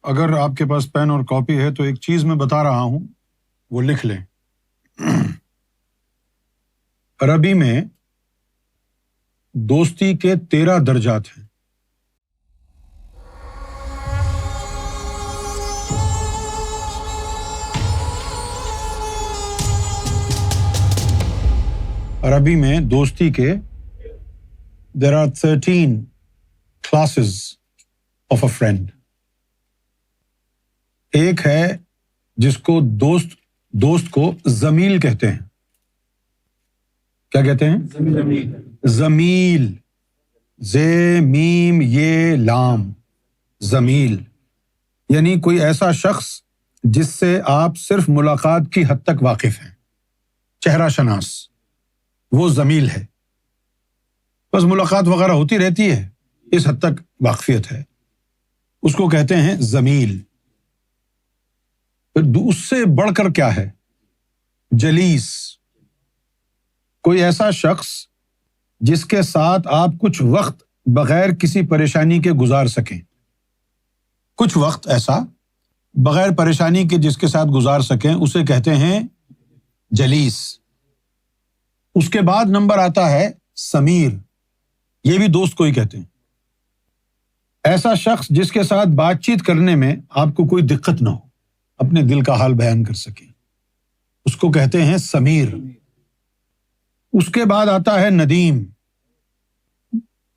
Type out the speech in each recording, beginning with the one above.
اگر آپ کے پاس پین اور کاپی ہے تو ایک چیز میں بتا رہا ہوں، وہ لکھ لیں۔ عربی میں دوستی کے 13 درجات ہیں۔ عربی میں دوستی کے there are 13 classes of a friend۔ ایک ہے جس کو دوست کو زمیل کہتے ہیں۔ کیا کہتے ہیں؟ زمیل، زے میم یہ لام، زمیل یعنی کوئی ایسا شخص جس سے آپ صرف ملاقات کی حد تک واقف ہیں، چہرہ شناس، وہ زمیل ہے۔ بس ملاقات وغیرہ ہوتی رہتی ہے، اس حد تک واقفیت ہے، اس کو کہتے ہیں زمیل۔ پھر اس سے بڑھ کر کیا ہے؟ جلیس، کوئی ایسا شخص جس کے ساتھ آپ کچھ وقت بغیر کسی پریشانی کے گزار سکیں، کچھ وقت ایسا بغیر پریشانی کے جس کے ساتھ گزار سکیں، اسے کہتے ہیں جلیس۔ اس کے بعد نمبر آتا ہے سمیر، یہ بھی دوست کو ہی کہتے ہیں۔ ایسا شخص جس کے ساتھ بات چیت کرنے میں آپ کو کوئی دقت نہ ہو، اپنے دل کا حال بیان کر سکیں، اس کو کہتے ہیں سمیر۔ اس کے بعد آتا ہے ندیم،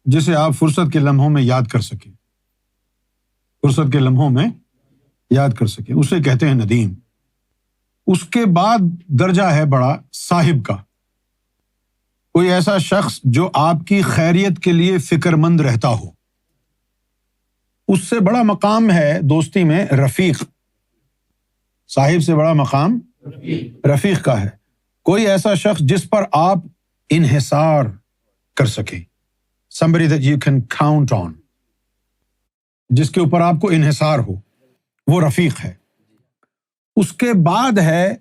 جسے آپ فرصت کے لمحوں میں یاد کر سکیں، فرصت کے لمحوں میں یاد کر سکیں، اسے کہتے ہیں ندیم۔ اس کے بعد درجہ ہے بڑا صاحب کا، کوئی ایسا شخص جو آپ کی خیریت کے لیے فکر مند رہتا ہو۔ اس سے بڑا مقام ہے دوستی میں رفیق، صاحب سے بڑا مقام رفیق کا ہے، کوئی ایسا شخص جس پر آپ انحصار کر سکیں، somebody that you can count on، جس کے اوپر آپ کو انحصار ہو، وہ رفیق ہے۔ اس کے بعد ہے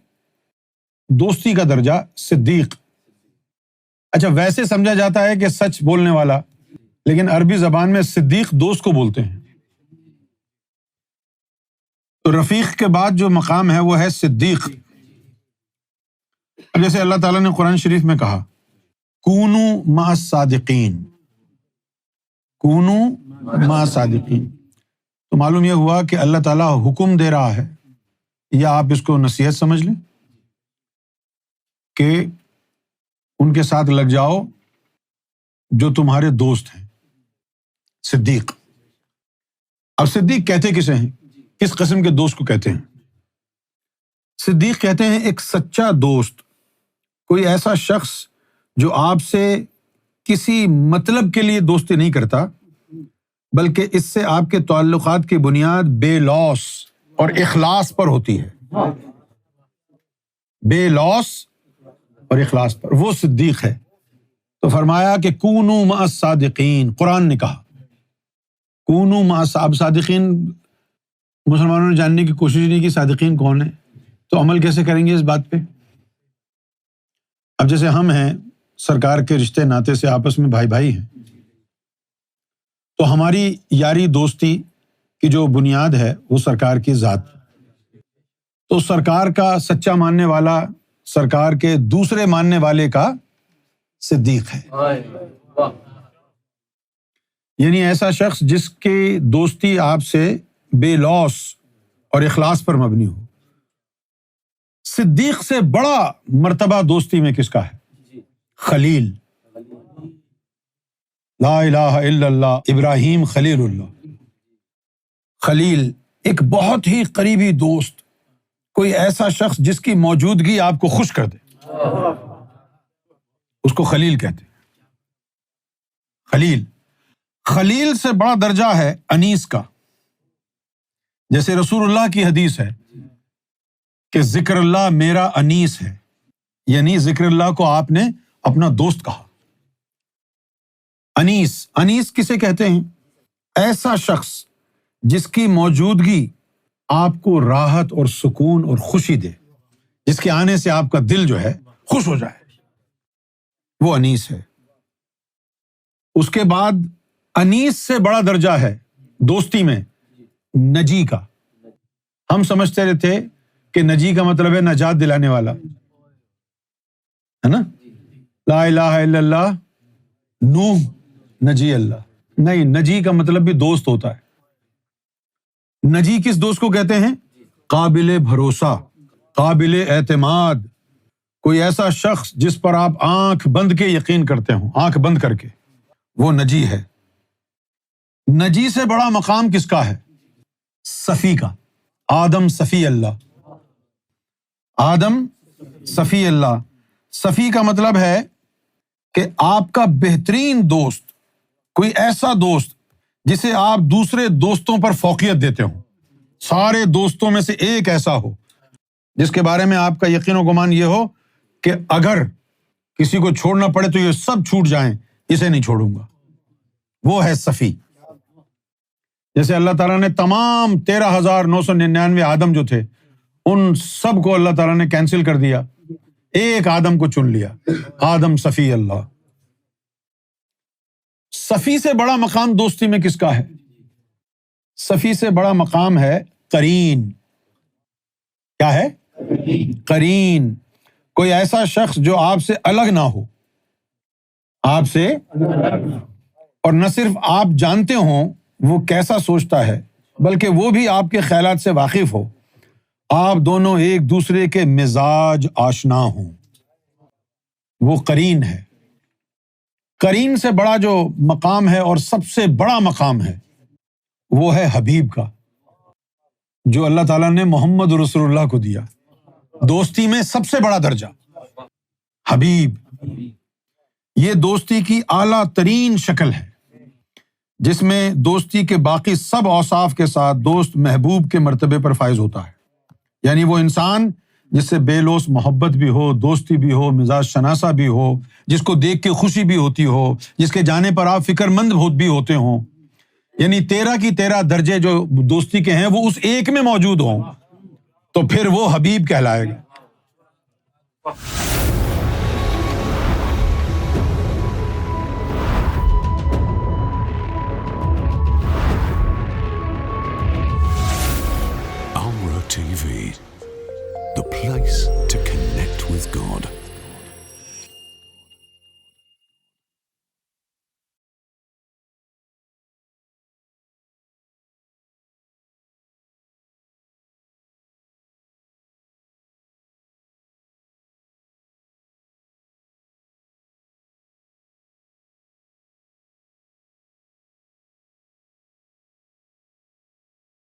دوستی کا درجہ صدیق۔ اچھا، ویسے سمجھا جاتا ہے کہ سچ بولنے والا، لیکن عربی زبان میں صدیق دوست کو بولتے ہیں۔ تو رفیق کے بعد جو مقام ہے وہ ہے صدیق۔ جیسے اللہ تعالیٰ نے قرآن شریف میں کہا کونو مع الصادقین، کونو مع الصادقین، تو معلوم یہ ہوا کہ اللہ تعالیٰ حکم دے رہا ہے، یا آپ اس کو نصیحت سمجھ لیں کہ ان کے ساتھ لگ جاؤ جو تمہارے دوست ہیں، صدیق۔ اب صدیق کہتے کسے ہیں؟ کس قسم کے دوست کو کہتے ہیں؟ صدیق کہتے ہیں ایک سچا دوست، کوئی ایسا شخص جو آپ سے کسی مطلب کے لیے دوستی نہیں کرتا، بلکہ اس سے آپ کے تعلقات کی بنیاد بے لوث اور اخلاص پر ہوتی ہے، بے لوث اور اخلاص پر، وہ صدیق ہے۔ تو فرمایا کہ کونوا مع الصادقین، قرآن نے کہا کونوا مع اب صادقین مسلمانوں نے جاننے کی کوشش نہیں کی صادقین کون ہے، تو عمل کیسے کریں گے اس بات پہ؟ اب جیسے ہم ہیں، سرکار کے رشتے ناطے سے آپس میں بھائی بھائی ہیں، تو ہماری یاری دوستی کی جو بنیاد ہے وہ سرکار کی ذات، تو سرکار کا سچا ماننے والا سرکار کے دوسرے ماننے والے کا صدیق ہے، یعنی ایسا شخص جس کی دوستی آپ سے بے لوث اور اخلاص پر مبنی ہو۔ صدیق سے بڑا مرتبہ دوستی میں کس کا ہے؟ خلیل، لا الہ الا اللہ، ابراہیم خلیل اللہ۔ خلیل ایک بہت ہی قریبی دوست، کوئی ایسا شخص جس کی موجودگی آپ کو خوش کر دے، اس کو خلیل کہتے ہیں۔ خلیل، خلیل سے بڑا درجہ ہے انیس کا، جیسے رسول اللہ کی حدیث ہے کہ ذکر اللہ میرا انیس ہے، یعنی ذکر اللہ کو آپ نے اپنا دوست کہا۔ انیس، انیس کسے کہتے ہیں؟ ایسا شخص جس کی موجودگی آپ کو راحت اور سکون اور خوشی دے، جس کے آنے سے آپ کا دل جو ہے خوش ہو جائے، وہ انیس ہے۔ اس کے بعد انیس سے بڑا درجہ ہے دوستی میں نجی کا، ہم سمجھتے رہتے کہ نجی کا مطلب ہے نجات دلانے والا، ہے نا، لا الہ الا اللہ نوح نجی اللہ. نہیں، نجی کا مطلب بھی دوست ہوتا ہے. نجی کس دوست کو کہتے ہیں؟ قابل بھروسہ، قابل اعتماد، کوئی ایسا شخص جس پر آپ آنکھ بند کے یقین کرتے ہوں، آنکھ بند کر کے، وہ نجی ہے. نجی سے بڑا مقام کس کا ہے؟ صفی کا. آدم صفی اللہ، آدم صفی اللہ. صفی کا مطلب ہے کہ آپ کا بہترین دوست، کوئی ایسا دوست جسے آپ دوسرے دوستوں پر فوقیت دیتے ہوں. سارے دوستوں میں سے ایک ایسا ہو جس کے بارے میں آپ کا یقین و گمان یہ ہو کہ اگر کسی کو چھوڑنا پڑے تو یہ سب چھوٹ جائیں، اسے نہیں چھوڑوں گا. وہ ہے صفی. جیسے اللہ تعالیٰ نے تمام 13,999 آدم جو تھے ان سب کو اللہ تعالیٰ نے کینسل کر دیا، ایک آدم کو چن لیا، آدم صفی اللہ. صفی سے بڑا مقام دوستی میں کس کا ہے؟ صفی سے بڑا مقام ہے قرین. کیا ہے؟ قرین. کوئی ایسا شخص جو آپ سے الگ نہ ہو، آپ سے، اور نہ صرف آپ جانتے ہوں وہ کیسا سوچتا ہے، بلکہ وہ بھی آپ کے خیالات سے واقف ہو، آپ دونوں ایک دوسرے کے مزاج آشنا ہوں، وہ قرین ہے. قرین سے بڑا جو مقام ہے اور سب سے بڑا مقام ہے وہ ہے حبیب کا، جو اللہ تعالیٰ نے محمد رسول اللہ کو دیا. دوستی میں سب سے بڑا درجہ حبیب. یہ دوستی کی اعلیٰ ترین شکل ہے جس میں دوستی کے باقی سب اوصاف کے ساتھ دوست محبوب کے مرتبے پر فائز ہوتا ہے. یعنی وہ انسان جس سے بے لوث محبت بھی ہو، دوستی بھی ہو، مزاج شناسہ بھی ہو، جس کو دیکھ کے خوشی بھی ہوتی ہو، جس کے جانے پر آپ فکر مند بھی ہوتے ہوں، یعنی 13 کی 13 درجے جو دوستی کے ہیں وہ اس ایک میں موجود ہوں، تو پھر وہ حبیب کہلائے گا. Amra TV, the place to connect with God.